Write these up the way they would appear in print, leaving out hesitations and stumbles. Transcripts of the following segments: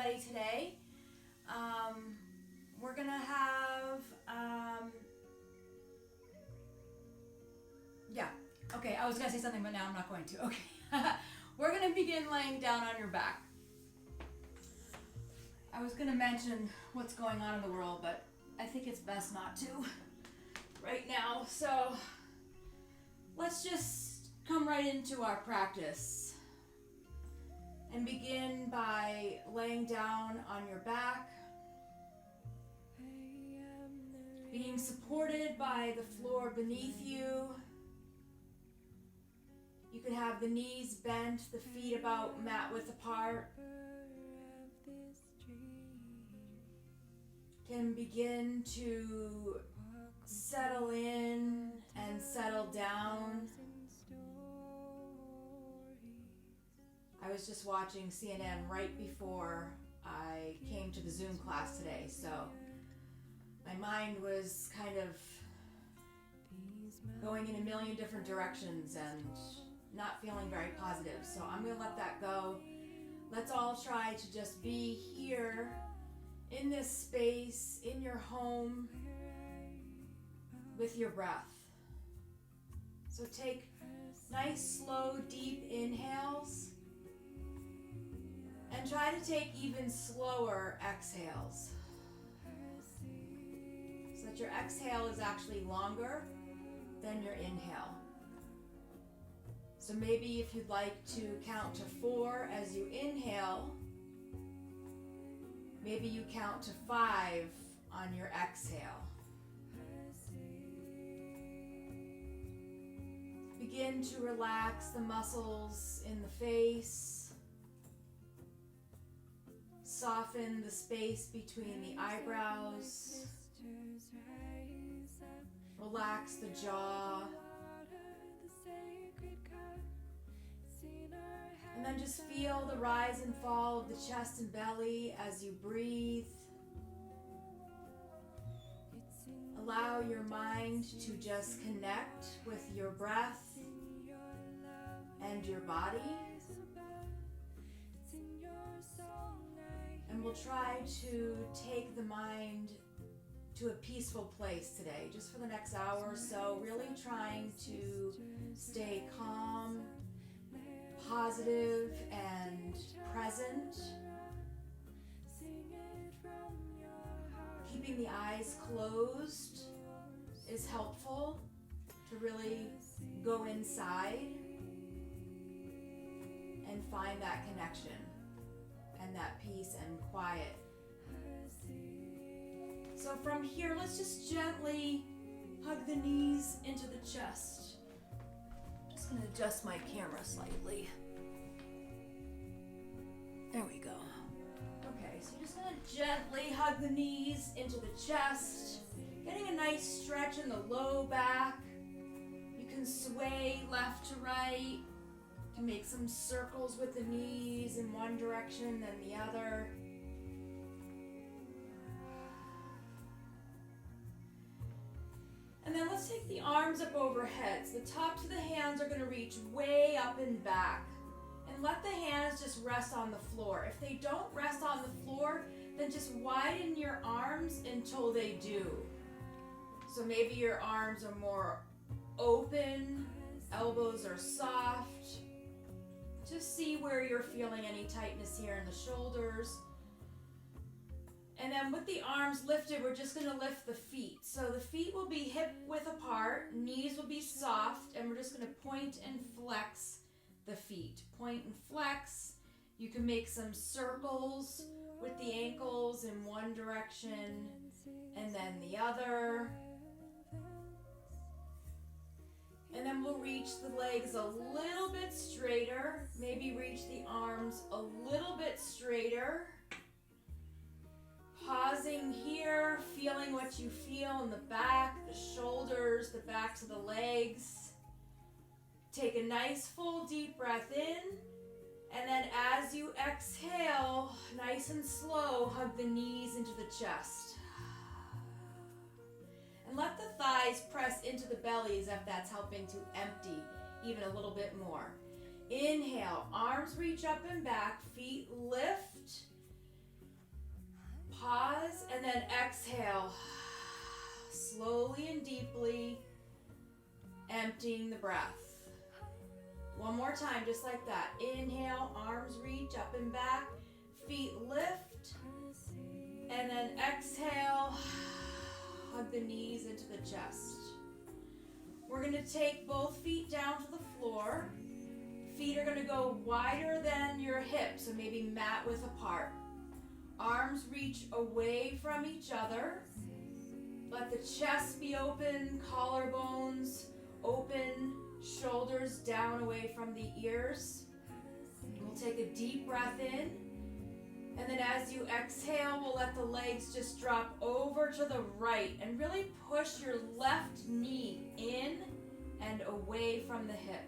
everybody today. We're gonna have, okay, I was gonna say something, but now I'm not going to. Okay, we're gonna begin laying down on your back. I was gonna mention what's going on in the world, but I think it's best not to right now. So let's just come right into our practice and begin by laying down on your back, being supported by the floor beneath you. You can have the knees bent, the feet about mat width apart. Can begin to settle in and settle down. I was just watching CNN right before I came to the Zoom class today, so my mind was kind of going in a million different directions and not feeling very positive. So I'm gonna let that go. Let's all try to just be here in this space, in your home, with your breath. So take nice, slow, deep inhales and try to take even slower exhales so that your exhale is actually longer than your inhale. So maybe if you'd like to count to 4 as you inhale, maybe you count to 5 on your exhale. Begin to relax the muscles in the face. Soften the space between the eyebrows. Relax the jaw. And then just feel the rise and fall of the chest and belly as you breathe. Allow your mind to just connect with your breath and your body. And we'll try to take the mind to a peaceful place today, just for the next hour or so, really trying to stay calm, positive, and present. Keeping the eyes closed is helpful to really go inside and find that connection and that peace and quiet. So from here, let's just gently hug the knees into the chest. Just gonna adjust my camera slightly. There we go. Okay, so you're just gonna gently hug the knees into the chest, getting a nice stretch in the low back. You can sway left to right. You can make some circles with the knees in one direction then the other. And then let's take the arms up overhead. So the tops of the hands are gonna reach way up and back. And let the hands just rest on the floor. If they don't rest on the floor, then just widen your arms until they do. So maybe your arms are more open, elbows are soft. Just see where you're feeling any tightness here in the shoulders. And then with the arms lifted, we're just gonna lift the feet. So the feet will be hip width apart, knees will be soft, and we're just gonna point and flex the feet. Point and flex. You can make some circles with the ankles in one direction and then the other. And then we'll reach the legs a little bit straighter. Maybe reach the arms a little bit straighter. Pausing here, feeling what you feel in the back, the shoulders, the backs of the legs. Take a nice full deep breath in, and then as you exhale, nice and slow, hug the knees into the chest. And let the thighs press into the belly as if that's helping to empty even a little bit more. Inhale, arms reach up and back, feet lift. Pause and then exhale. Slowly and deeply emptying the breath. One more time, just like that. Inhale, arms reach up and back, feet lift, and then exhale, hug the knees into the chest. We're going to take both feet down to the floor. Feet are going to go wider than your hips, so maybe mat width apart. Arms reach away from each other. Let the chest be open, collarbones open, shoulders down away from the ears. We'll take a deep breath in. And then as you exhale, we'll let the legs just drop over to the right and really push your left knee in and away from the hip.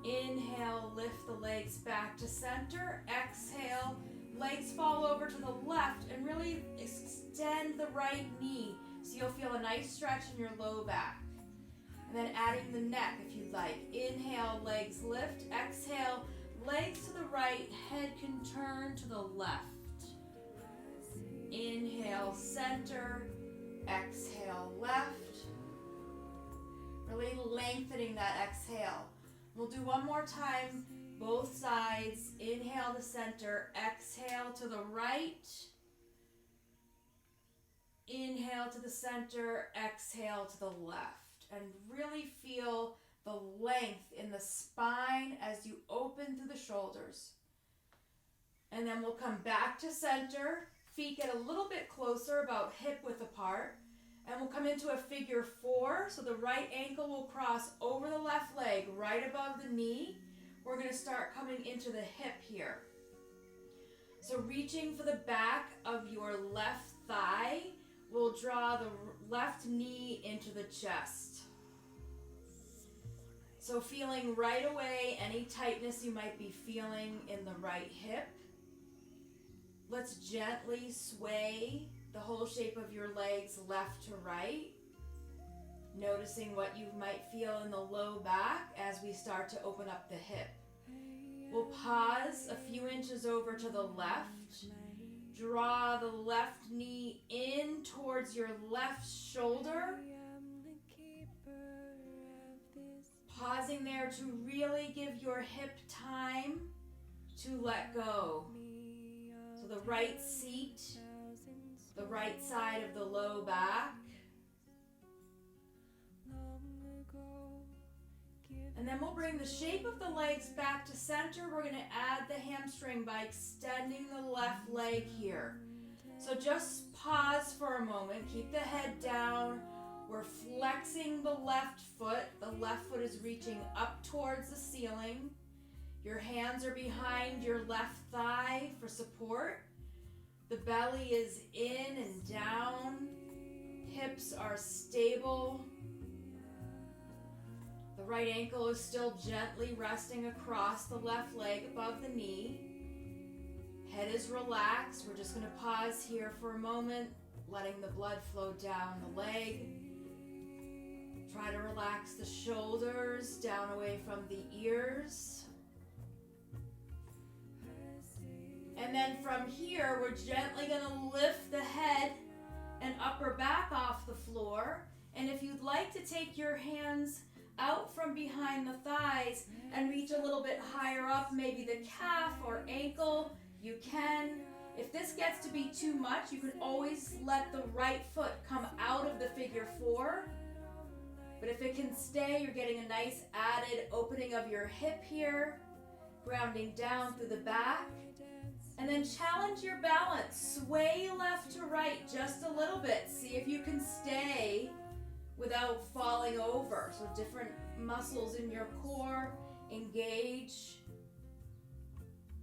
Inhale, lift the legs back to center. Exhale, legs fall over to the left and really extend the right knee so you'll feel a nice stretch in your low back. And then adding the neck if you'd like. Inhale, legs lift. Exhale, legs to the right, head can turn to the left. Inhale, center. Exhale, left. Really lengthening that exhale. We'll do one more time, both sides. Inhale to center, exhale to the right. Inhale to the center, exhale to the left. And really feel the length in the spine as you open through the shoulders. And then we'll come back to center. Feet get a little bit closer, about hip width apart. And we'll come into a figure four. So the right ankle will cross over the left leg, right above the knee. We're going to start coming into the hip here. So reaching for the back of your left thigh, we'll draw the left knee into the chest. So feeling right away any tightness you might be feeling in the right hip. Let's gently sway the whole shape of your legs left to right. Noticing what you might feel in the low back as we start to open up the hip. We'll pause a few inches over to the left. Draw the left knee in towards your left shoulder. Pausing there to really give your hip time to let go. So the right seat, the right side of the low back. And then we'll bring the shape of the legs back to center. We're going to add the hamstring by extending the left leg here. So just pause for a moment. Keep the head down. We're flexing the left foot. The left foot is reaching up towards the ceiling. Your hands are behind your left thigh for support. The belly is in and down. Hips are stable. The right ankle is still gently resting across the left leg above the knee. Head is relaxed. We're just going to pause here for a moment, letting the blood flow down the leg. Try to relax the shoulders down away from the ears. And then from here, we're gently going to lift the head and upper back off the floor. And if you'd like to take your hands out from behind the thighs and reach a little bit higher up, maybe the calf or ankle, you can. If this gets to be too much, you can always let the right foot come out of the figure four. But if it can stay, you're getting a nice added opening of your hip here, grounding down through the back. And then challenge your balance. Sway left to right just a little bit. See if you can stay without falling over. So different muscles in your core engage.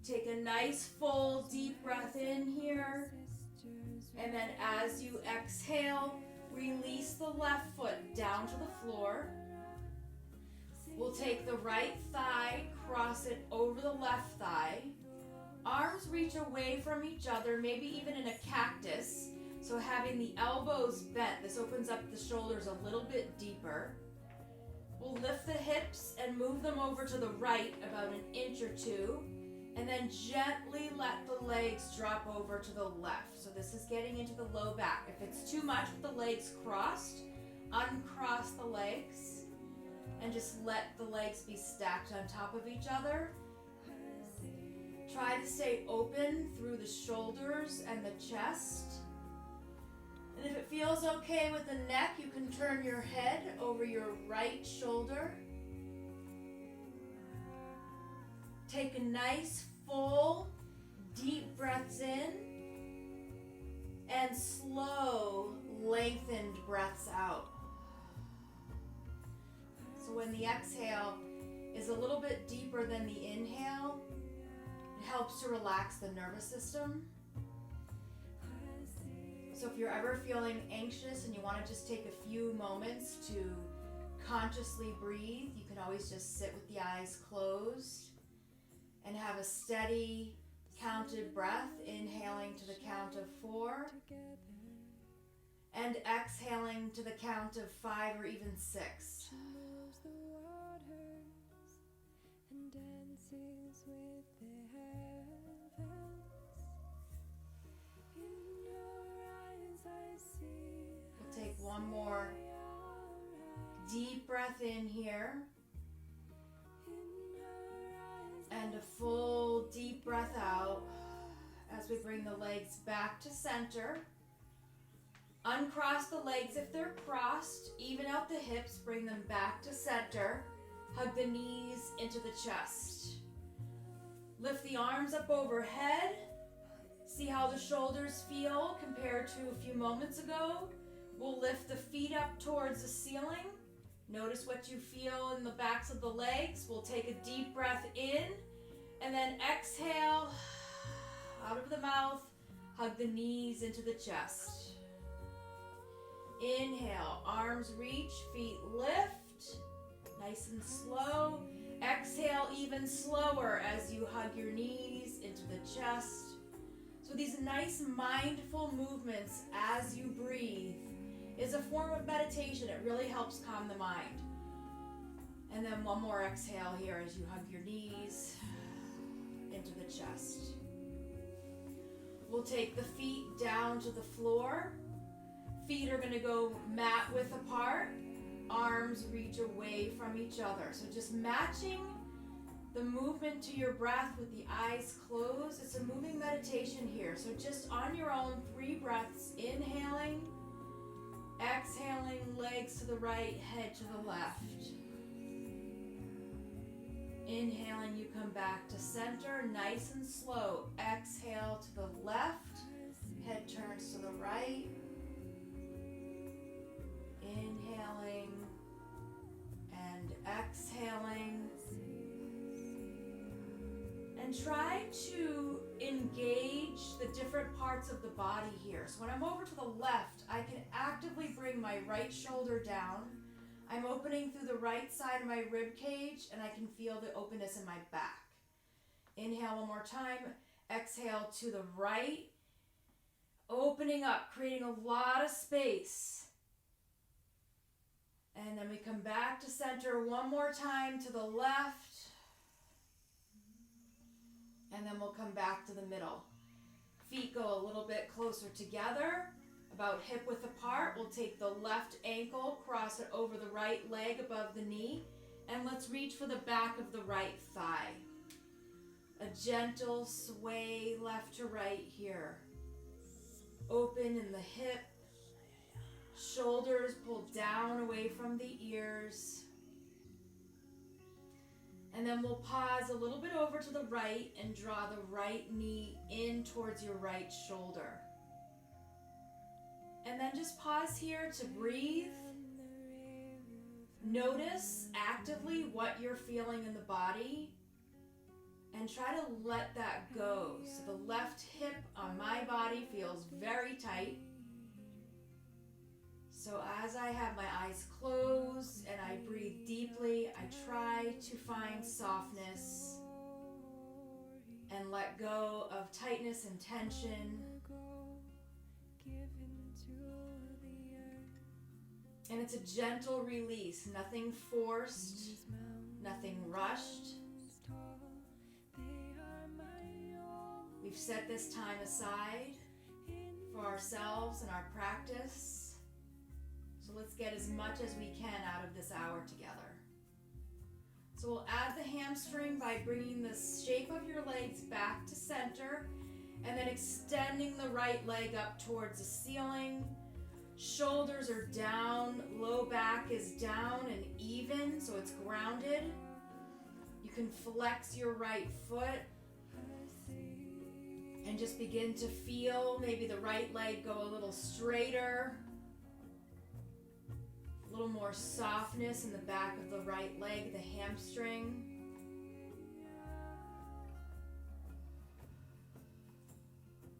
Take a nice full deep breath in here. And then as you exhale, release the left foot down to the floor. We'll take the right thigh, cross it over the left thigh. Arms reach away from each other, maybe even in a cactus. So having the elbows bent, this opens up the shoulders a little bit deeper. We'll lift the hips and move them over to the right about an inch or two. And then gently let the legs drop over to the left. So this is getting into the low back. If it's too much with the legs crossed, uncross the legs and just let the legs be stacked on top of each other. Try to stay open through the shoulders and the chest. And if it feels okay with the neck, you can turn your head over your right shoulder. Take a nice, full, deep breaths in and slow, lengthened breaths out. So when the exhale is a little bit deeper than the inhale, it helps to relax the nervous system. So if you're ever feeling anxious and you want to just take a few moments to consciously breathe, you can always just sit with the eyes closed and have a steady counted breath, inhaling to the count of 4 and exhaling to the count of 5 or even 6. We'll take one more deep breath in here. And a full deep breath out as we bring the legs back to center. Uncross the legs if they're crossed. Even out the hips, bring them back to center. Hug the knees into the chest. Lift the arms up overhead. See how the shoulders feel compared to a few moments ago. We'll lift the feet up towards the ceiling. Notice what you feel in the backs of the legs. We'll take a deep breath in and then exhale out of the mouth. Hug the knees into the chest. Inhale, arms reach, feet lift. Nice and slow. Exhale even slower as you hug your knees into the chest. So these nice mindful movements as you breathe is a form of meditation. It really helps calm the mind. And then one more exhale here as you hug your knees into the chest. We'll take the feet down to the floor. Feet are going to go mat width apart. Arms reach away from each other. So just matching the movement to your breath with the eyes closed. It's a moving meditation here. So just on your own, 3 breaths, inhaling, exhaling, legs to the right, head to the left. Inhaling, you come back to center, nice and slow. Exhale to the left, head turns to the right. Inhaling and exhaling. And try to engage the different parts of the body here. So when I'm over to the left, I can actively bring my right shoulder down. I'm opening through the right side of my rib cage and I can feel the openness in my back. Inhale one more time. Exhale to the right. Opening up, creating a lot of space. And then we come back to center one more time to the left. And then we'll come back to the middle. Feet go a little bit closer together, about hip width apart. We'll take the left ankle, cross it over the right leg above the knee, and let's reach for the back of the right thigh. A gentle sway left to right here. Open in the hip. Shoulders pulled down away from the ears. And then we'll pause a little bit over to the right and draw the right knee in towards your right shoulder. And then just pause here to breathe. Notice actively what you're feeling in the body and try to let that go. So the left hip on my body feels very tight. So as I have my eyes closed and I breathe deeply, I try to find softness and let go of tightness and tension. And it's a gentle release, nothing forced, nothing rushed. We've set this time aside for ourselves and our practice. So let's get as much as we can out of this hour together. So we'll add the hamstring by bringing the shape of your legs back to center and then extending the right leg up towards the ceiling. Shoulders are down, low back is down and even, so it's grounded. You can flex your right foot and just begin to feel maybe the right leg go a little straighter. A little more softness in the back of the right leg, the hamstring.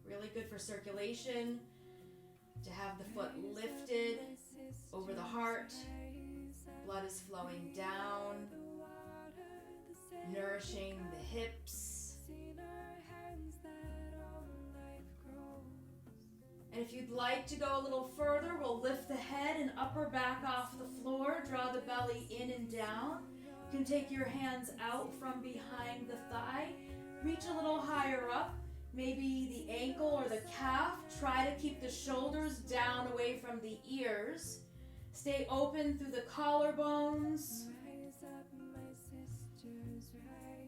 Really good for circulation, to have the foot lifted over the heart. Blood is flowing down, nourishing the hips. And if you'd like to go a little further, we'll lift the head and upper back off the floor, draw the belly in and down. You can take your hands out from behind the thigh, reach a little higher up, maybe the ankle or the calf. Try to keep the shoulders down away from the ears. Stay open through the collarbones.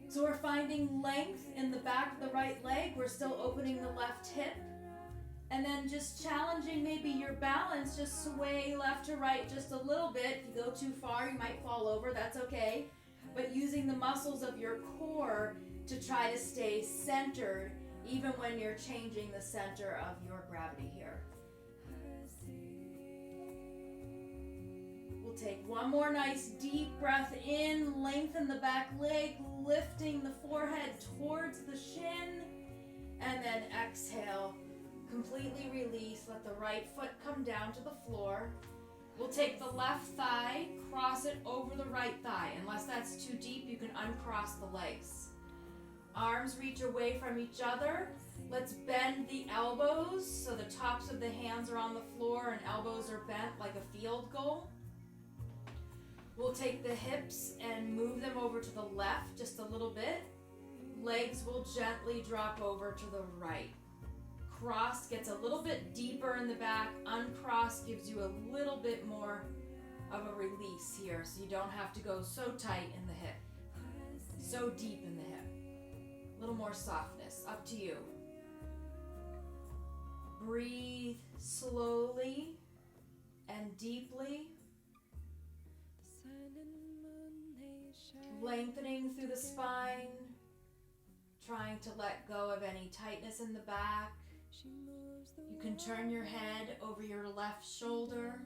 So we're finding length in the back of the right leg. We're still opening the left hip. And then just challenging maybe your balance, just sway left to right just a little bit. If you go too far, you might fall over, that's okay. But using the muscles of your core to try to stay centered, even when you're changing the center of your gravity here. We'll take one more nice deep breath in, lengthen the back leg, lifting the forehead towards the shin, and then exhale. Completely release, let the right foot come down to the floor. We'll take the left thigh, cross it over the right thigh. Unless that's too deep, you can uncross the legs. Arms reach away from each other. Let's bend the elbows so the tops of the hands are on the floor and elbows are bent like a field goal. We'll take the hips and move them over to the left just a little bit. Legs will gently drop over to the right. Cross gets a little bit deeper in the back. Uncross gives you a little bit more of a release here, so you don't have to go so tight in the hip, so deep in the hip. A little more softness, up to you. Breathe slowly and deeply, lengthening through the spine, trying to let go of any tightness in the back. You can turn your head over your left shoulder.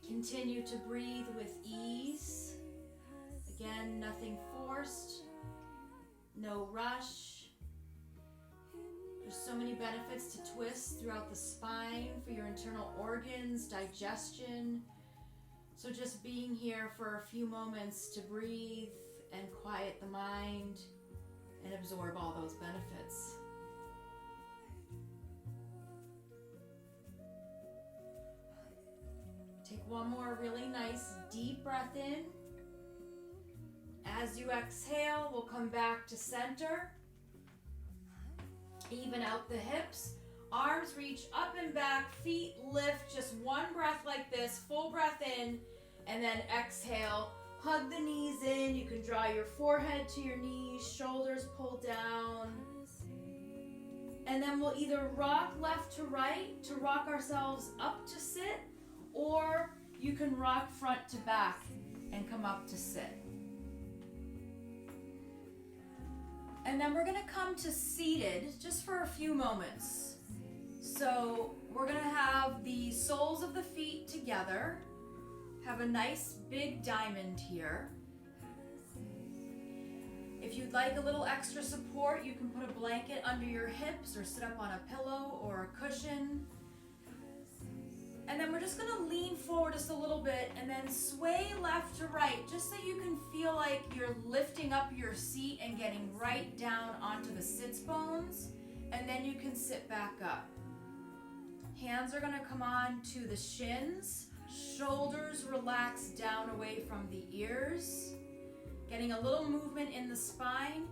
Continue to breathe with ease. Again, nothing forced, no rush. There's so many benefits to twists throughout the spine for your internal organs, digestion. So just being here for a few moments to breathe and quiet the mind and absorb all those benefits. Take one more really nice deep breath in. As you exhale, we'll come back to center. Even out the hips. Arms reach up and back, feet lift. Just one breath like this, full breath in, and then exhale. Hug the knees in. You can draw your forehead to your knees, shoulders pull down. And then we'll either rock left to right to rock ourselves up to sit, or you can rock front to back and come up to sit. And then we're gonna come to seated just for a few moments. So we're gonna have the soles of the feet together. Have a nice big diamond here. If you'd like a little extra support, you can put a blanket under your hips or sit up on a pillow or a cushion. And then we're just gonna lean forward just a little bit and then sway left to right, just so you can feel like you're lifting up your seat and getting right down onto the sits bones, and then you can sit back up. Hands are gonna come on to the shins. Shoulders relax down away from the ears. Getting a little movement in the spine.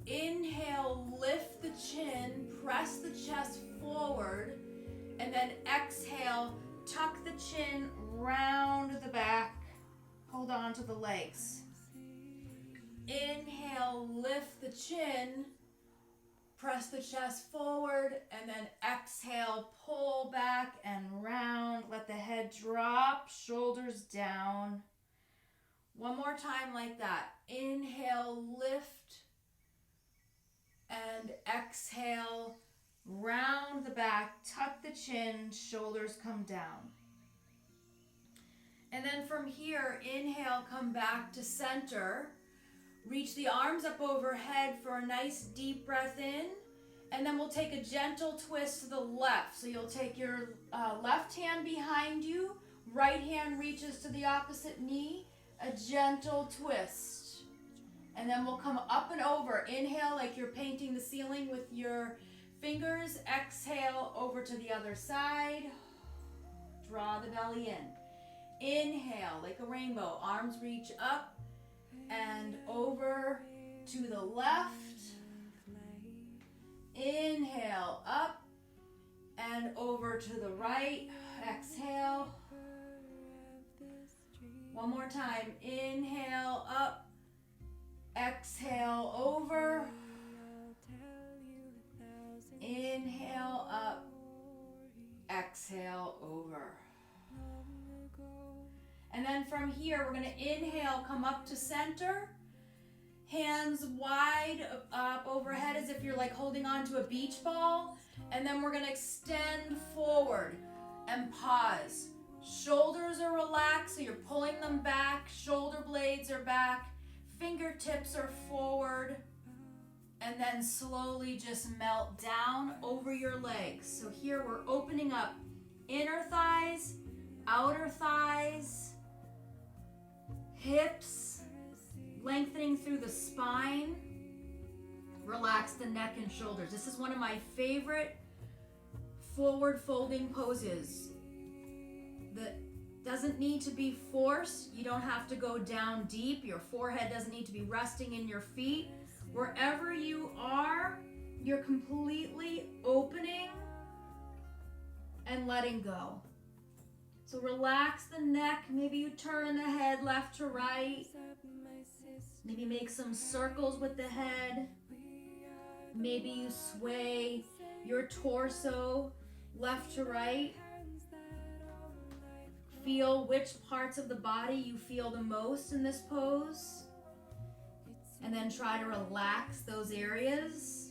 Inhale, lift the chin, press the chest forward, and then exhale, tuck the chin, round the back, hold on to the legs. Inhale, lift the chin, press the chest forward, and then exhale, pull back and round. Let the head drop, shoulders down. One more time like that. Inhale, lift, and exhale, round the back, tuck the chin, shoulders come down. And then from here, inhale, come back to center. Reach the arms up overhead for a nice deep breath in. And then we'll take a gentle twist to the left. So you'll take your left hand behind you, right hand reaches to the opposite knee, a gentle twist. And then we'll come up and over. Inhale like you're painting the ceiling with your fingers. Exhale over to the other side. Draw the belly in. Inhale like a rainbow. Arms reach up and over to the left. Inhale up and over to the right. Exhale. One more time. Inhale up. Exhale over. Inhale up. Exhale over. And then from here, we're going to inhale, come up to center. Hands wide up overhead as if you're like holding on to a beach ball. And then we're going to extend forward and pause. Shoulders are relaxed, so you're pulling them back. Shoulder blades are back. Fingertips are forward. And then slowly just melt down over your legs. So here we're opening up inner thighs, outer thighs, hips, lengthening through the spine. Relax the neck and shoulders. This is one of my favorite forward folding poses. That doesn't need to be forced. You don't have to go down deep. Your forehead doesn't need to be resting in your feet. Wherever you are, you're completely opening and letting go. So relax the neck. Maybe you turn the head left to right. Maybe make some circles with the head. Maybe you sway your torso left to right. Feel which parts of the body you feel the most in this pose. And then try to relax those areas.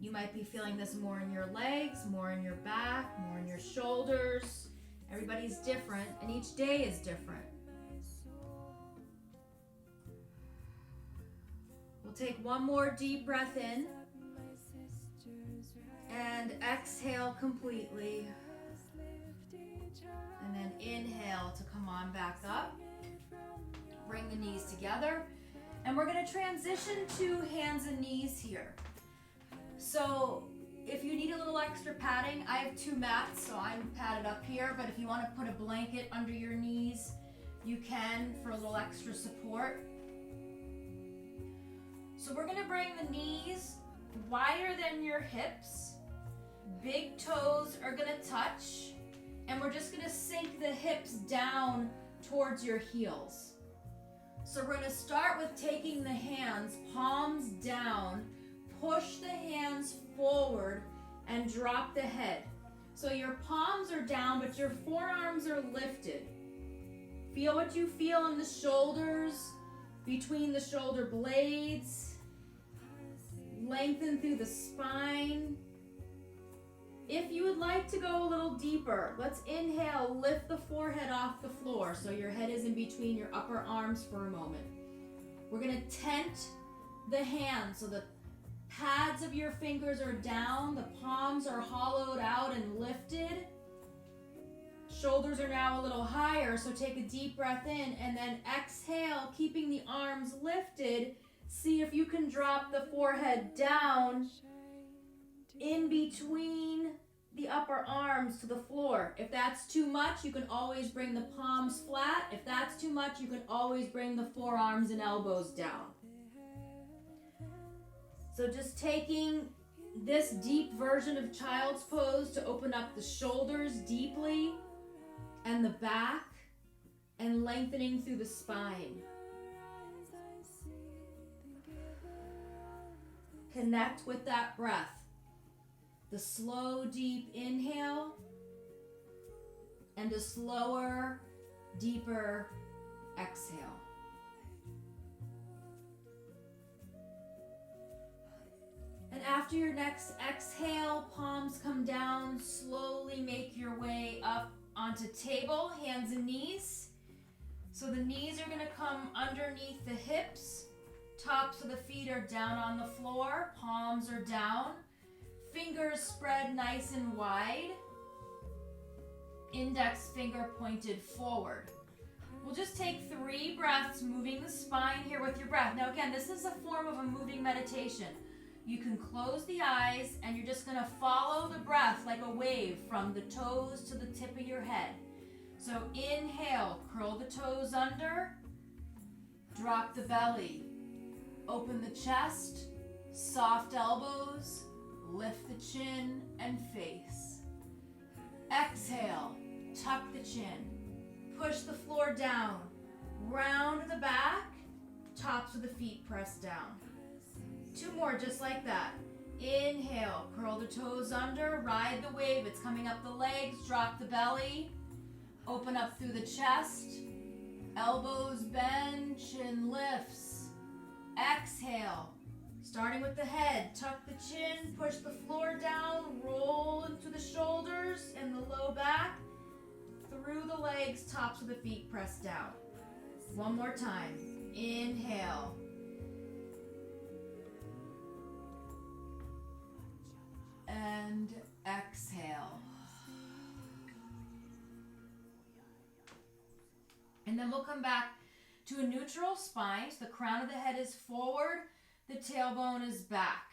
You might be feeling this more in your legs, more in your back, more in your shoulders. Everybody's different, and each day is different. We'll take one more deep breath in. And exhale completely. And then inhale to come on back up. Bring the knees together. And we're going to transition to hands and knees here. So if you need a little extra padding, I have 2 mats, so I'm padded up here. But if you want to put a blanket under your knees, you can for a little extra support. So we're going to bring the knees wider than your hips. Big toes are going to touch. And we're just going to sink the hips down towards your heels. So we're going to start with taking the hands, palms down, push the hands forward, and drop the head. So your palms are down, but your forearms are lifted. Feel what you feel in the shoulders, between the shoulder blades. Lengthen through the spine. If you would like to go a little deeper, let's inhale, lift the forehead off the floor so your head is in between your upper arms for a moment. We're going to tent the hands so the pads of your fingers are down, the palms are hollowed out and lifted. Shoulders are now a little higher, so take a deep breath in and then exhale, keeping the arms lifted. See if you can drop the forehead down in between the upper upper arms to the floor. If that's too much, you can always bring the palms flat. If that's too much, you can always bring the forearms and elbows down. So just taking this deep version of child's pose to open up the shoulders deeply and the back and lengthening through the spine. Connect with that breath. The slow, deep inhale and a slower, deeper exhale. And after your next exhale, palms come down, slowly make your way up onto table, hands and knees. So the knees are going to come underneath the hips, tops of the feet are down on the floor, palms are down, fingers spread nice and wide, index finger pointed forward. We'll just take 3 breaths, moving the spine here with your breath. Now again, this is a form of a moving meditation. You can close the eyes and you're just going to follow the breath like a wave from the toes to the tip of your head. So inhale, curl the toes under, drop the belly, open the chest, soft elbows, lift the chin and face. Exhale, tuck the chin, push the floor down, round the back, tops of the feet press down. 2 more just like that. Inhale, curl the toes under, ride the wave. It's coming up the legs, drop the belly, open up through the chest, elbows bend, chin lifts. Exhale, starting with the head, tuck the chin, push the floor down, roll into the shoulders and the low back, through the legs, tops of the feet press down. 1 more time. Inhale. And exhale. And then we'll come back to a neutral spine. So the crown of the head is forward, the tailbone is back.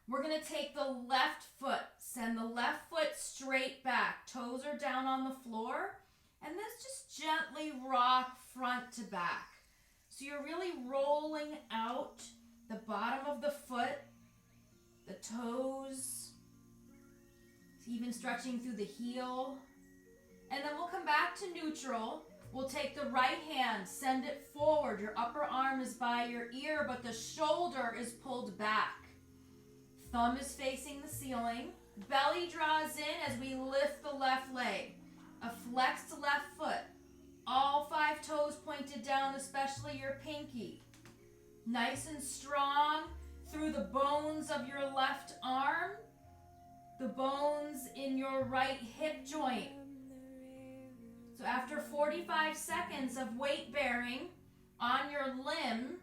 We're going to take the left foot, send the left foot straight back. Toes are down on the floor. And let's just gently rock front to back. So you're really rolling out the bottom of the foot, the toes, even stretching through the heel. And then we'll come back to neutral. We'll take the right hand, send it forward. Your upper arm is by your ear, but the shoulder is pulled back. Thumb is facing the ceiling. Belly draws in as we lift the left leg. A flexed left foot. All 5 toes pointed down, especially your pinky. Nice and strong through the bones of your left arm, the bones in your right hip joint. So after 45 seconds of weight bearing on your limb,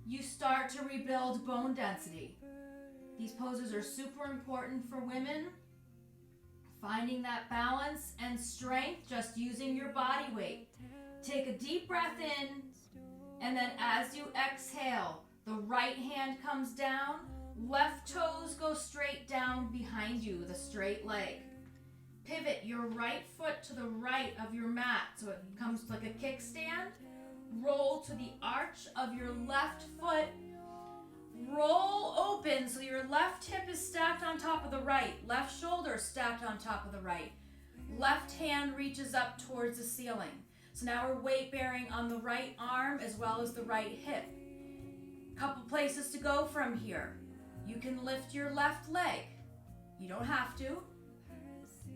you start to rebuild bone density. These poses are super important for women. Finding that balance and strength just using your body weight. Take a deep breath in, and then as you exhale, the right hand comes down, left toes go straight down behind you with a straight leg. Pivot your right foot to the right of your mat so it comes like a kickstand. Roll to the arch of your left foot. Roll open so your left hip is stacked on top of the right. Left shoulder stacked on top of the right. Left hand reaches up towards the ceiling. So now we're weight bearing on the right arm as well as the right hip. Couple places to go from here. You can lift your left leg. You don't have to.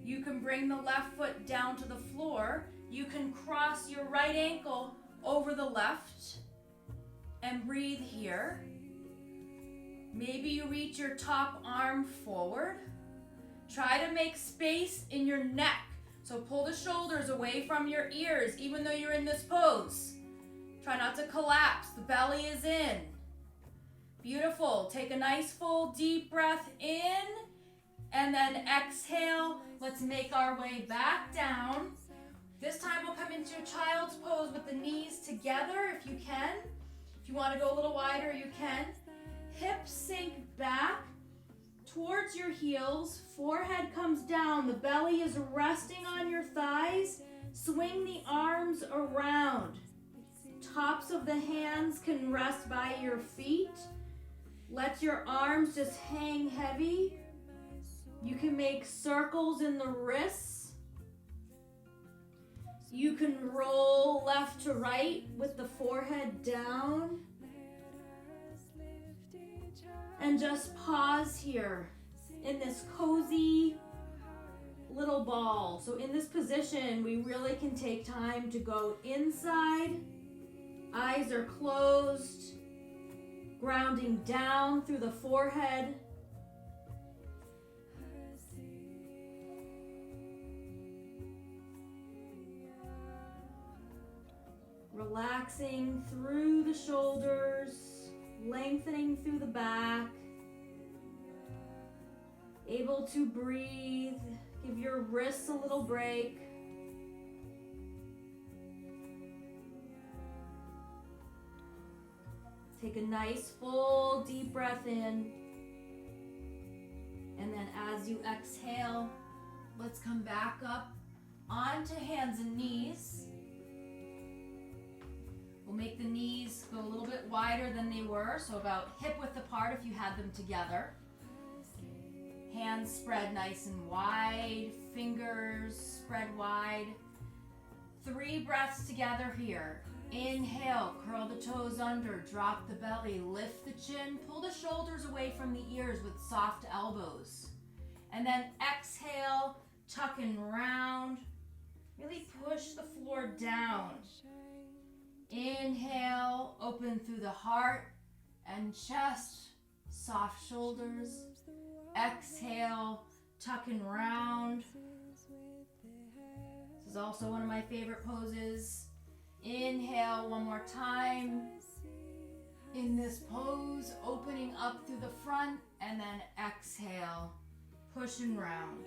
You can bring the left foot down to the floor. You can cross your right ankle over the left and breathe here. Maybe you reach your top arm forward. Try to make space in your neck. So pull the shoulders away from your ears even though you're in this pose. Try not to collapse. The belly is in. Beautiful. Take a nice full deep breath in and then exhale. Let's make our way back down. This time we'll come into a child's pose with the knees together if you can. If you want to go a little wider, you can. Hips sink back, towards your heels, forehead comes down, the belly is resting on your thighs. Swing the arms around. Tops of the hands can rest by your feet. Let your arms just hang heavy. You can make circles in the wrists. You can roll left to right with the forehead down. And just pause here in this cozy little ball. So in this position, we really can take time to go inside. Eyes are closed, grounding down through the forehead. Relaxing through the shoulders, lengthening through the back. Able to breathe, give your wrists a little break. Take a nice full deep breath in. And then as you exhale, let's come back up onto hands and knees. We'll make the knees go a little bit wider than they were, so about hip width apart if you had them together. Hands spread nice and wide, fingers spread wide. 3 breaths together here. Inhale, curl the toes under, drop the belly, lift the chin, pull the shoulders away from the ears with soft elbows. And then exhale, tuck and round. Really push the floor down. Inhale, open through the heart and chest, soft shoulders. Exhale, tuck and round. This is also one of my favorite poses. Inhale one more time. In this pose, opening up through the front, and then exhale, push and round.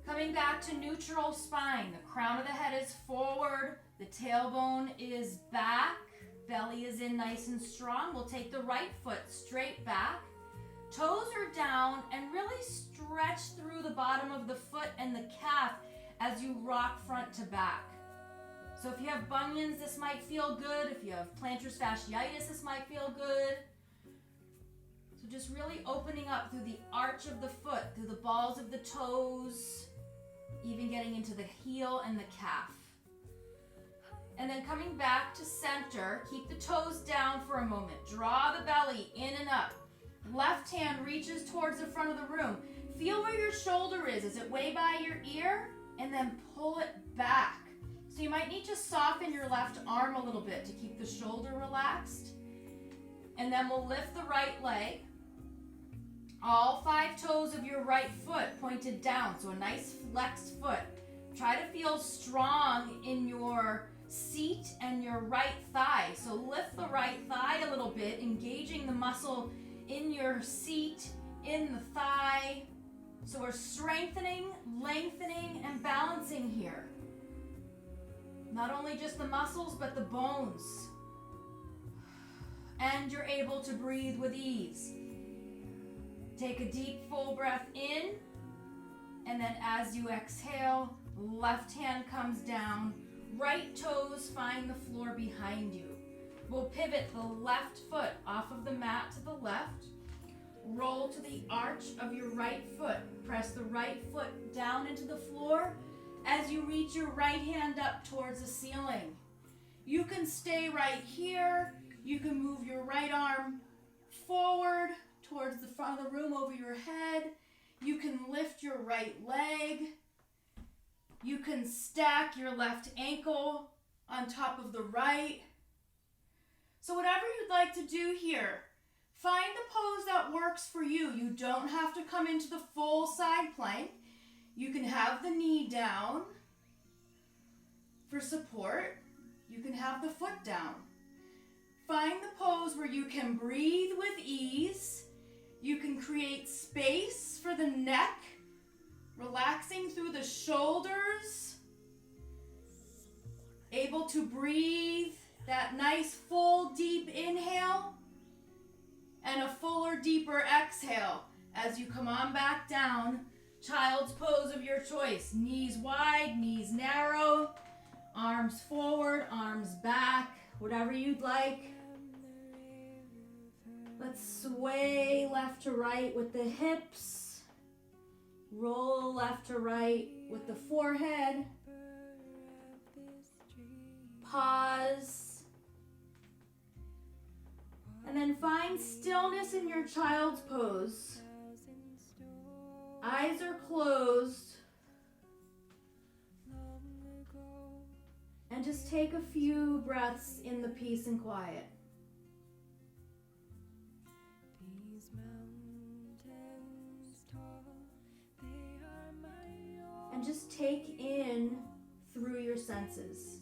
Coming back to neutral spine. The crown of the head is forward, the tailbone is back, belly is in nice and strong. We'll take the right foot straight back. Toes are down and really stretch through the bottom of the foot and the calf as you rock front to back. So if you have bunions, this might feel good. If you have plantar fasciitis, this might feel good. So just really opening up through the arch of the foot, through the balls of the toes, even getting into the heel and the calf. And then coming back to center, keep the toes down for a moment. Draw the belly in and up. Left hand reaches towards the front of the room. Feel where your shoulder is. Is it way by your ear? And then pull it back. So you might need to soften your left arm a little bit to keep the shoulder relaxed. And then we'll lift the right leg. All 5 toes of your right foot pointed down, so a nice flexed foot. Try to feel strong in your seat and your right thigh. So lift the right thigh a little bit, engaging the muscle in your seat, in the thigh. So we're strengthening, lengthening, and balancing here. Not only just the muscles, but the bones. And you're able to breathe with ease. Take a deep, full breath in, and then as you exhale, left hand comes down, right toes find the floor behind you. We'll pivot the left foot off of the mat to the left, roll to the arch of your right foot, press the right foot down into the floor as you reach your right hand up towards the ceiling. You can stay right here, you can move your right arm forward, towards the front of the room over your head. You can lift your right leg. You can stack your left ankle on top of the right. So whatever you'd like to do here, find the pose that works for you. You don't have to come into the full side plank. You can have the knee down for support. You can have the foot down. Find the pose where you can breathe with ease. You can create space for the neck, relaxing through the shoulders. Able to breathe that nice full deep inhale. And a fuller, deeper exhale as you come on back down. Child's pose of your choice. Knees wide, knees narrow, arms forward, arms back, whatever you'd like. Let's sway left to right with the hips. Roll left to right with the forehead. Pause. And then find stillness in your child's pose. Eyes are closed. And just take a few breaths in the peace and quiet. And just take in through your senses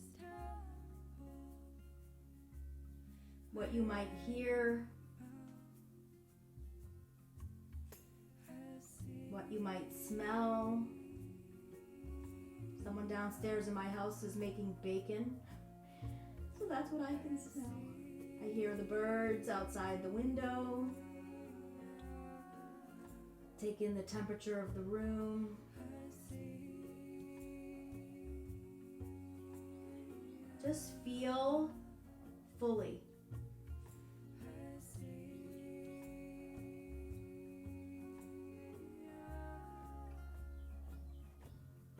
what you might hear, what you might smell. Someone downstairs in my house is making bacon, so that's what I can smell. I hear the birds outside the window. Take in the temperature of the room. Just feel fully.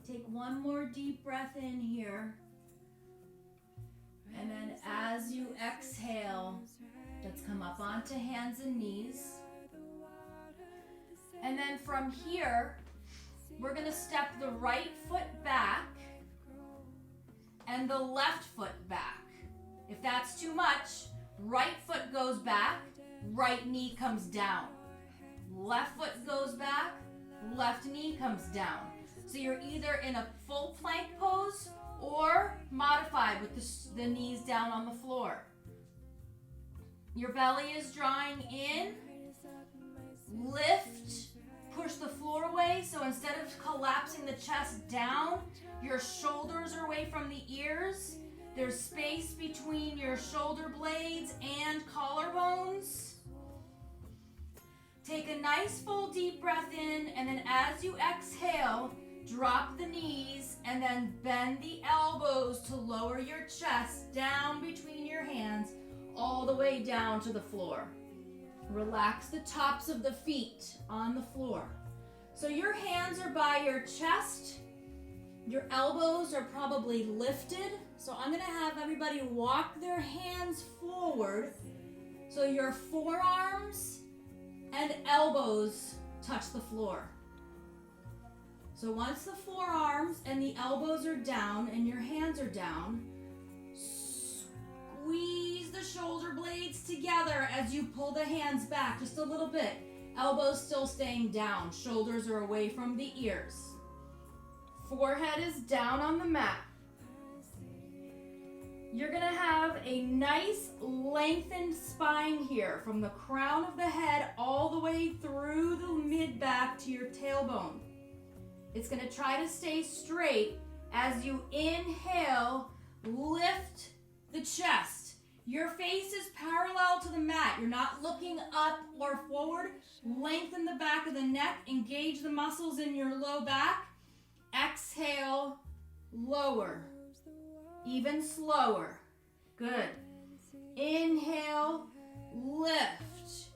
Take one more deep breath in here. And then as you exhale, let's come up onto hands and knees. And then from here, we're going to step the right foot back and the left foot back. If that's too much, right foot goes back, right knee comes down. Left foot goes back, left knee comes down. So you're either in a full plank pose or modified with the knees down on the floor. Your belly is drawing in. Lift, push the floor away. So instead of collapsing the chest down, your shoulders are away from the ears. There's space between your shoulder blades and collarbones. Take a nice full deep breath in, and then as you exhale, drop the knees and then bend the elbows to lower your chest down between your hands all the way down to the floor. Relax the tops of the feet on the floor. So your hands are by your chest. Your elbows are probably lifted. So I'm going to have everybody walk their hands forward so your forearms and elbows touch the floor. So once the forearms and the elbows are down and your hands are down, squeeze the shoulder blades together as you pull the hands back just a little bit. Elbows still staying down, shoulders are away from the ears. Forehead is down on the mat. You're gonna have a nice lengthened spine here from the crown of the head all the way through the mid-back to your tailbone. It's going to try to stay straight as you inhale, lift the chest. Your face is parallel to the mat. You're not looking up or forward. Lengthen the back of the neck. Engage the muscles in your low back. Exhale, lower. Even slower. Good. Inhale, lift.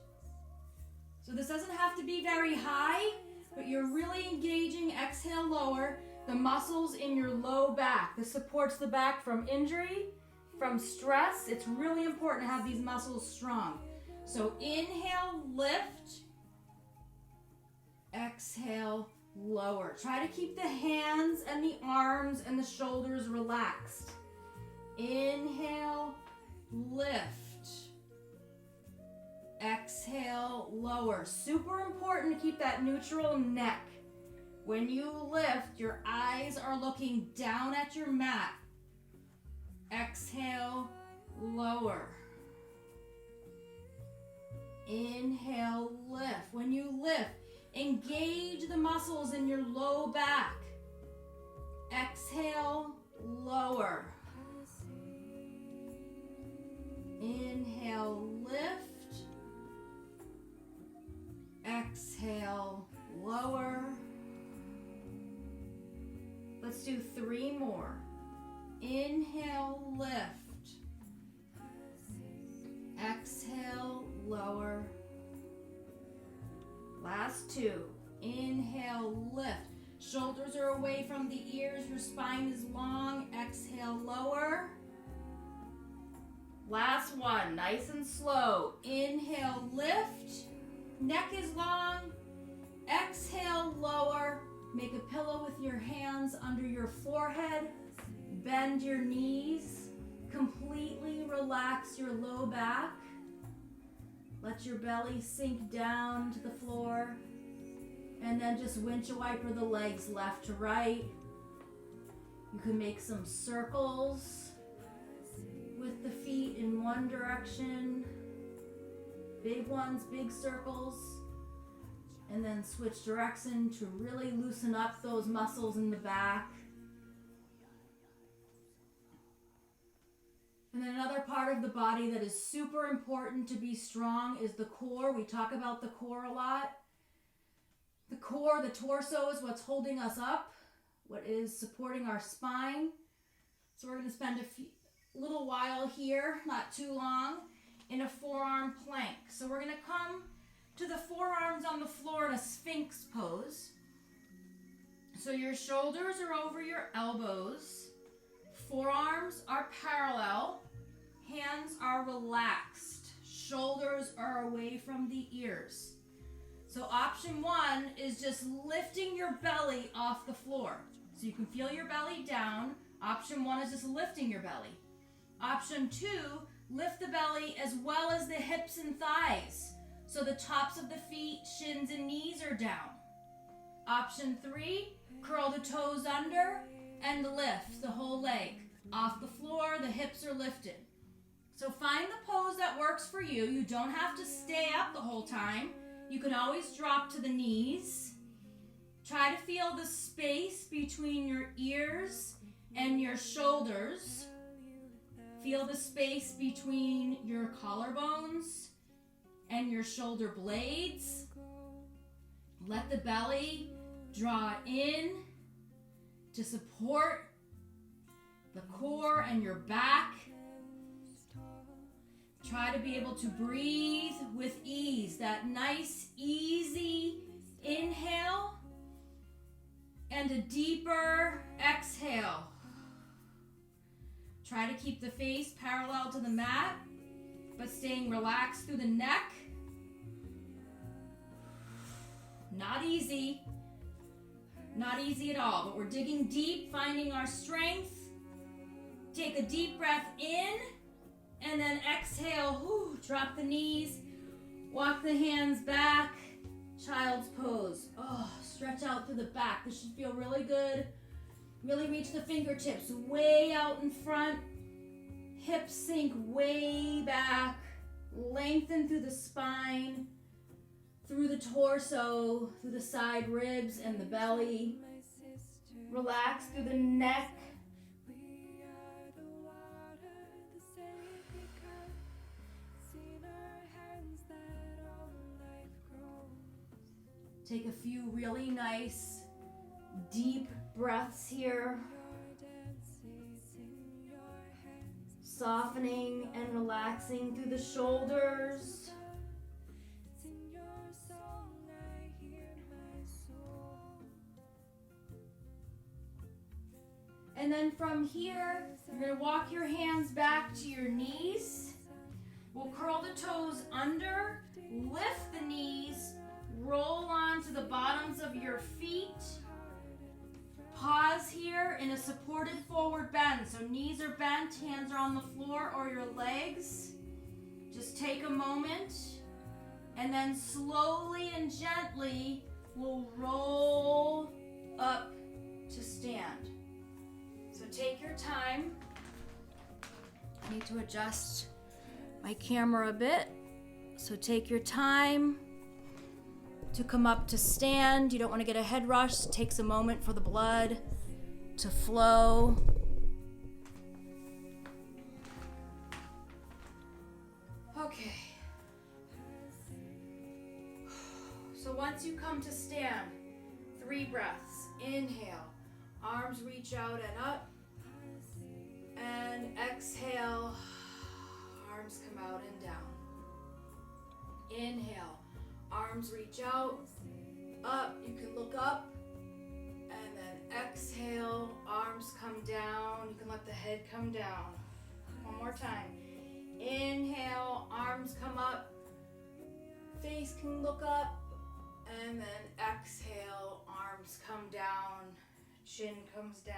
So this doesn't have to be very high, but you're really engaging. Exhale, lower the muscles in your low back. This supports the back from injury, from stress. It's really important to have these muscles strong. So inhale, lift. Exhale, lower. Try to keep the hands and the arms and the shoulders relaxed. Inhale, lift. Exhale, lower. Super important to keep that neutral neck. When you lift, your eyes are looking down at your mat. Exhale, lower. Inhale, lift. When you lift, engage the muscles in your low back. Exhale, lower. Inhale, lift. Exhale, lower. Let's do 3 more. Inhale, lift. Exhale, lower. Last 2. Inhale, lift. Shoulders are away from the ears. Your spine is long. Exhale, lower. Last 1. Nice and slow. Inhale, lift. Neck is long. Exhale, lower. Make a pillow with your hands under your forehead. Bend your knees. Completely relax your low back. Let your belly sink down to the floor. And then just windshield wiper the legs left to right. You can make some circles with the feet in one direction. Big ones, big circles. And then switch direction to really loosen up those muscles in the back. And then another part of the body that is super important to be strong is the core. We talk about the core a lot. The core, the torso, is what's holding us up, what is supporting our spine. So we're going to spend a little while here, not too long, in a forearm plank. So we're going to come to the forearms on the floor in a Sphinx pose. So your shoulders are over your elbows. Forearms are parallel. Hands are relaxed. Shoulders are away from the ears. So option 1 is just lifting your belly off the floor. So you can feel your belly down. Option 1 is just lifting your belly. Option 2, lift the belly as well as the hips and thighs. So the tops of the feet, shins, and knees are down. Option 3, curl the toes under and lift the whole leg. Off the floor, the hips are lifted. So find the pose that works for you. You don't have to stay up the whole time. You can always drop to the knees. Try to feel the space between your ears and your shoulders. Feel the space between your collarbones and your shoulder blades. Let the belly draw in to support the core and your back. Try to be able to breathe with ease. That nice, easy inhale and a deeper exhale. Try to keep the face parallel to the mat, but staying relaxed through the neck. Not easy. Not easy at all, but we're digging deep, finding our strength. Take a deep breath in, and then exhale. Drop the knees, walk the hands back, child's pose. Stretch out through the back. This should feel really good. Really reach the fingertips way out in front. Hips sink way back. Lengthen through the spine, through the torso, through the side ribs and the belly. Relax through the neck. Take a few really nice, deep breaths here. Softening and relaxing through the shoulders. And then from here, you're going to walk your hands back to your knees. We'll curl the toes under, lift the knees, roll onto the bottoms of your feet. Pause here in a supported forward bend. So knees are bent, hands are on the floor or your legs. Just take a moment and then slowly and gently we'll roll up to stand. So take your time. I need to adjust my camera a bit. So take your time to come up to stand. You don't want to get a head rush. It takes a moment for the blood to flow. Okay. once you come to stand, 3 breaths. Inhale, arms reach out and up. And exhale, arms come out and down. Inhale, arms reach out, up. You can look up. And then exhale, arms come down. You can let the head come down. One more time. Inhale, arms come up. Face can look up. And then exhale, arms come down. Chin comes down.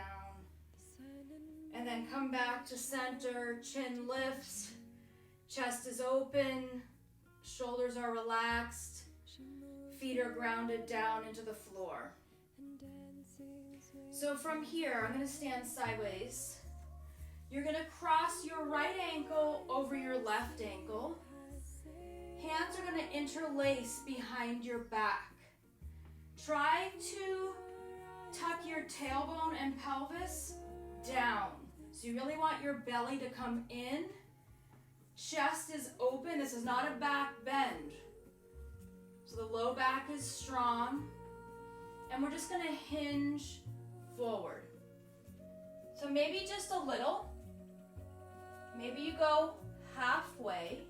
And then come back to center. Chin lifts. Chest is open. Shoulders are relaxed. Feet are grounded down into the floor. So from here, I'm going to stand sideways. You're going to cross your right ankle over your left ankle. Hands are going to interlace behind your back. Try to tuck your tailbone and pelvis down. So you really want your belly to come in. Chest is open. This is not a back bend. So the low back is strong. And we're just going to hinge forward. So maybe just a little. Maybe you go halfway.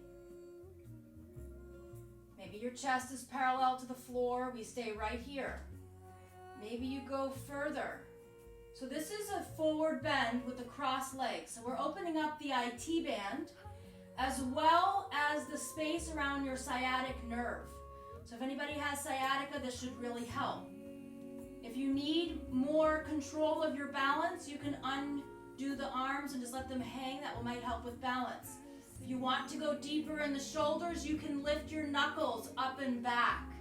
Maybe your chest is parallel to the floor. We stay right here. Maybe you go further. So this is a forward bend with the crossed legs. So we're opening up the IT band as well as the space around your sciatic nerve. So if anybody has sciatica, this should really help. If you need more control of your balance, you can undo the arms and just let them hang. That might help with balance. If you want to go deeper in the shoulders, you can lift your knuckles up and back.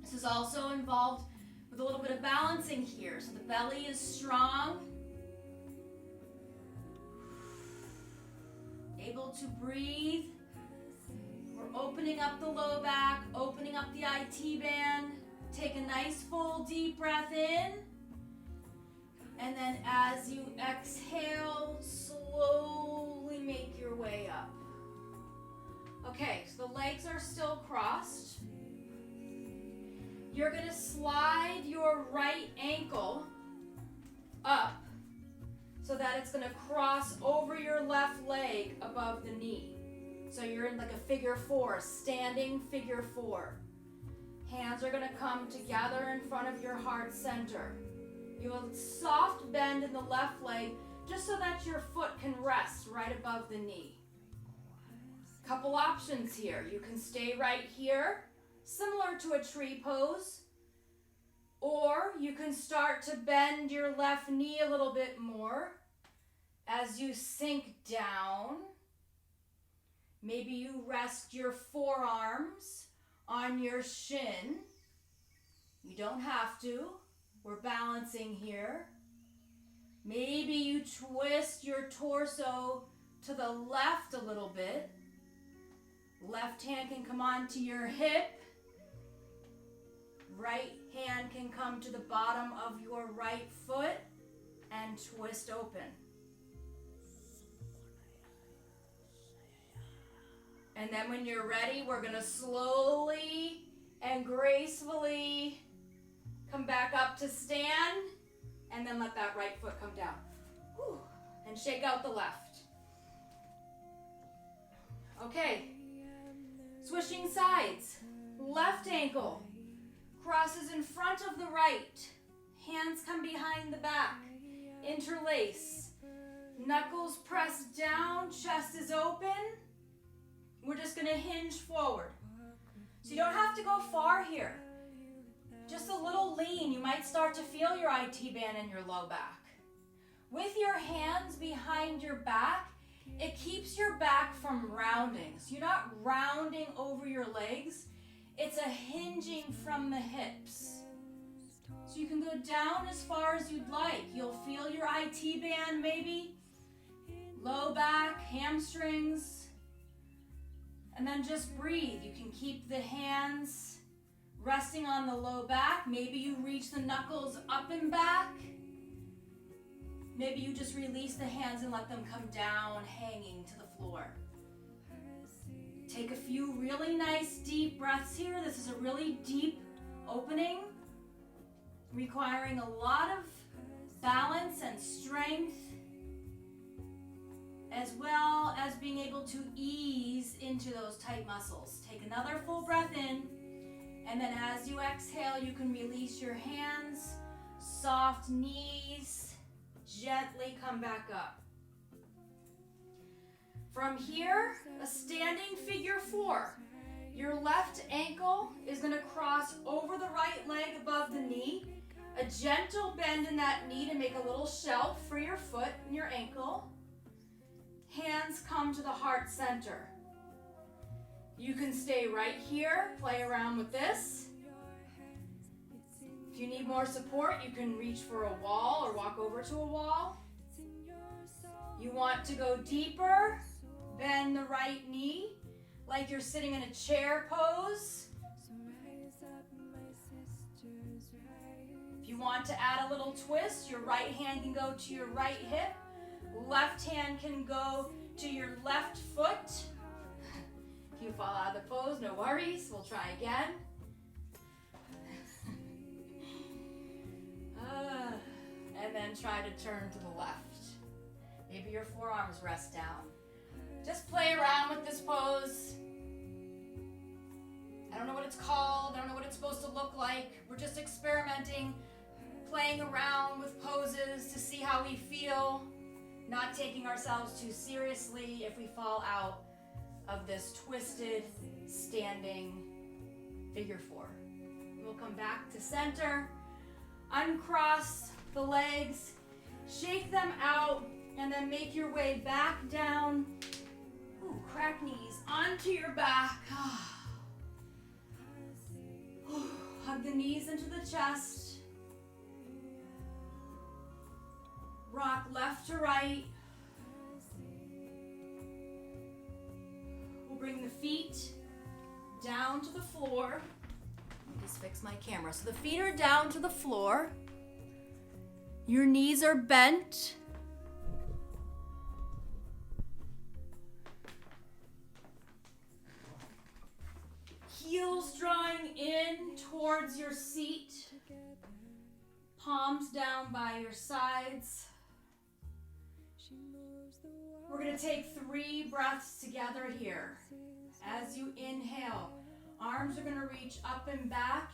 This is also involved with a little bit of balancing here. So the belly is strong. Able to breathe. We're opening up the low back, opening up the IT band. Take a nice full deep breath in. And then as you exhale, slowly make your way up. Okay, so the legs are still crossed. You're going to slide your right ankle up so that it's going to cross over your left leg above the knee. So you're in like a figure 4, standing figure 4. Hands are going to come together in front of your heart center. You will soft bend in the left leg just so that your foot can rest right above the knee. Couple options here. You can stay right here, similar to a tree pose, or you can start to bend your left knee a little bit more as you sink down. Maybe you rest your forearms on your shin. You don't have to. We're balancing here. Maybe you twist your torso to the left a little bit. Left hand can come onto your hip. Right hand can come to the bottom of your right foot and twist open. And then when you're ready, we're going to slowly and gracefully come back up to stand, and then let that right foot come down. Whew. And shake out the left. Okay. Switching sides. Left ankle crosses in front of the right. Hands come behind the back. Interlace. Knuckles press down. Chest is open. We're just going to hinge forward. So you don't have to go far here. Just a little lean. You might start to feel your IT band in your low back. With your hands behind your back, it keeps your back from rounding. So you're not rounding over your legs. It's a hinging from the hips. So you can go down as far as you'd like. You'll feel your IT band maybe. Low back, hamstrings. And then just breathe. You can keep the hands resting on the low back. Maybe you reach the knuckles up and back. Maybe you just release the hands and let them come down, hanging to the floor. Take a few really nice deep breaths here. This is a really deep opening, requiring a lot of balance and strength, as well as being able to ease into those tight muscles. Take another full breath in, and then as you exhale, you can release your hands, soft knees, gently come back up. From here, a standing figure four. Your left ankle is going to cross over the right leg above the knee. A gentle bend in that knee to make a little shelf for your foot and your ankle. Hands come to the heart center. You can stay right here, play around with this. If you need more support, you can reach for a wall or walk over to a wall. You want to go deeper, bend the right knee like you're sitting in a chair pose. If you want to add a little twist, your right hand can go to your right hip. Left hand can go to your left foot. If you fall out of the pose, no worries. We'll try again. And then try to turn to the left. Maybe your forearms rest down. Just play around with this pose. I don't know what it's called. I don't know what it's supposed to look like. We're just experimenting, playing around with poses to see how we feel, not taking ourselves too seriously if we fall out of this twisted, standing figure four. We'll come back to center, uncross the legs, shake them out, and then make your way back down. Ooh, crack knees onto your back. Hug the knees into the chest. Rock left to right. We'll bring the feet down to the floor. Let me just fix my camera. So the feet are down to the floor. Your knees are bent. Heels drawing in towards your seat. Palms down by your sides. We're going to take 3 breaths together here. As you inhale, arms are going to reach up and back.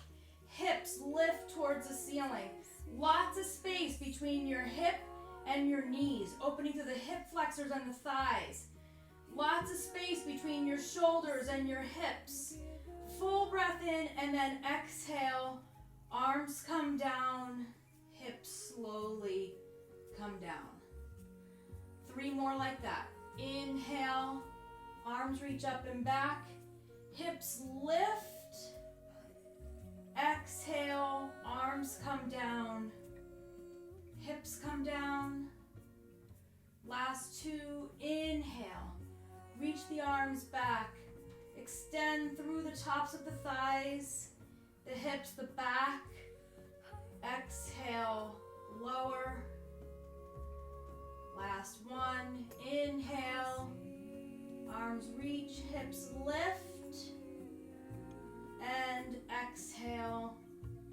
Hips lift towards the ceiling. Lots of space between your hip and your knees, opening to the hip flexors and the thighs. Lots of space between your shoulders and your hips. Full breath in and then exhale. Arms come down, hips slowly come down. 3 more like that. Inhale, arms reach up and back, hips lift. Exhale, arms come down, hips come down. Last 2, inhale, reach the arms back, extend through the tops of the thighs, the hips, the back. Exhale, lower. Last 1, inhale, arms reach, hips lift. And exhale,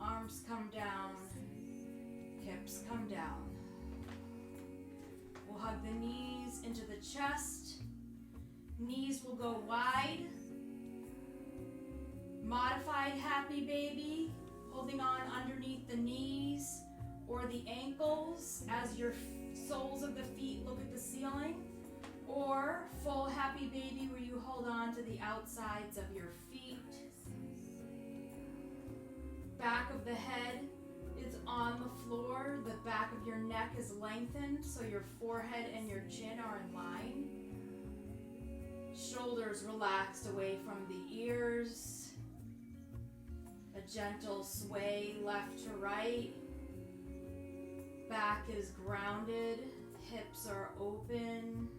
arms come down, hips come down. We'll hug the knees into the chest. Knees will go wide. Modified happy baby, holding on underneath the knees or the ankles as your soles of the feet look at the ceiling. Or full happy baby where you hold on to the outsides of your feet. Back of the head is on the floor. The back of your neck is lengthened so your forehead and your chin are in line. Shoulders relaxed away from the ears. A gentle sway left to right. Back is grounded. Hips are open.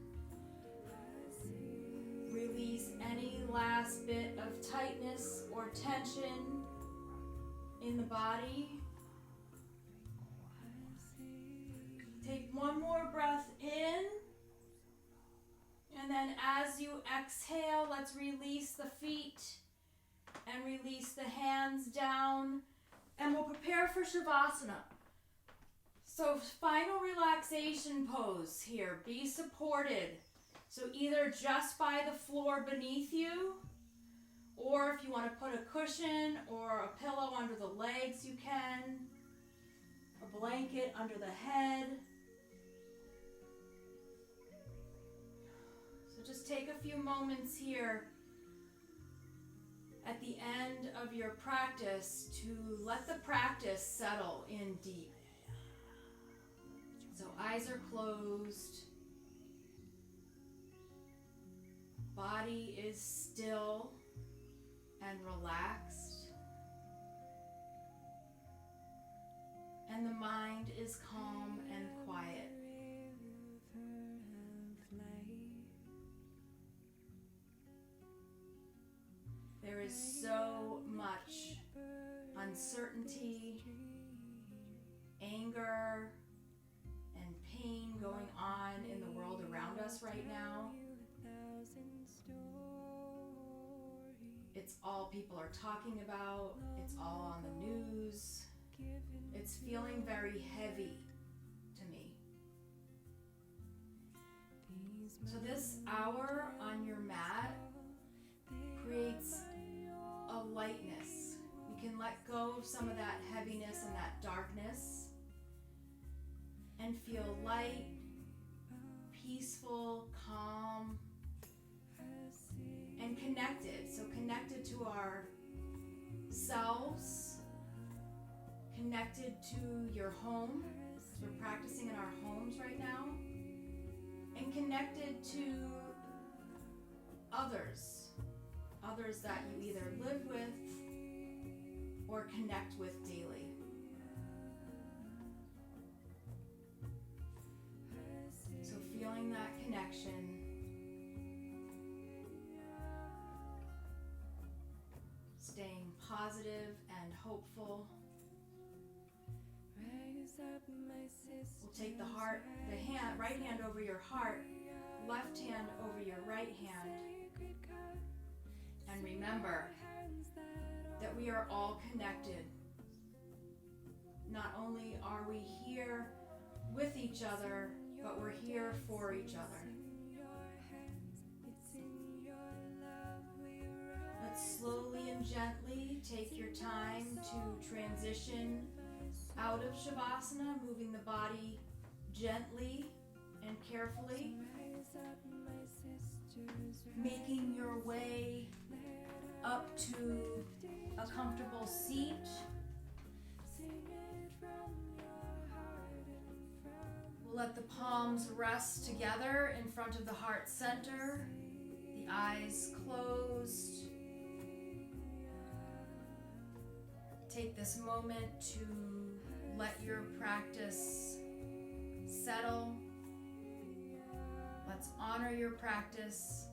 Release any last bit of tightness or tension in the body. Take 1 more breath in And then as you exhale, let's release the feet and release the hands down. And we'll prepare for Shavasana. So final relaxation pose here. Be supported. So either just by the floor beneath you, or if you want to put a cushion or a pillow under the legs, you can. A blanket under the head. So just take a few moments here at the end of your practice to let the practice settle in deep. So eyes are closed. Body is still and relaxed. And the mind is calm and quiet. There is so much uncertainty, anger, and pain going on in the world around us right now. It's all people are talking about. It's all on the news. It's feeling very heavy to me. So this hour on your mat creates a lightness. We can let go of some of that heaviness and that darkness and feel light, peaceful, calm, and connected. So connected to ourselves, connected to your home, because we're practicing in our homes right now, and connected to others that you either live with or connect with daily. So feeling that connection, staying positive and hopeful. We'll take the right hand over your heart, left hand over your right hand. And remember that we are all connected. Not only are we here with each other, but we're here for each other. Let's slowly and gently take your time to transition out of Shavasana, moving the body gently and carefully, making your way up to a comfortable seat. We'll let the palms rest together in front of the heart center, the eyes closed. Take this moment to let your practice settle. Let's honor your practice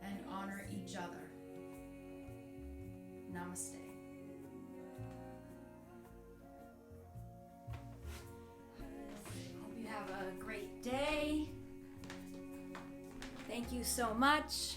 and honor each other. Namaste. Hope you have a great day. Thank you so much.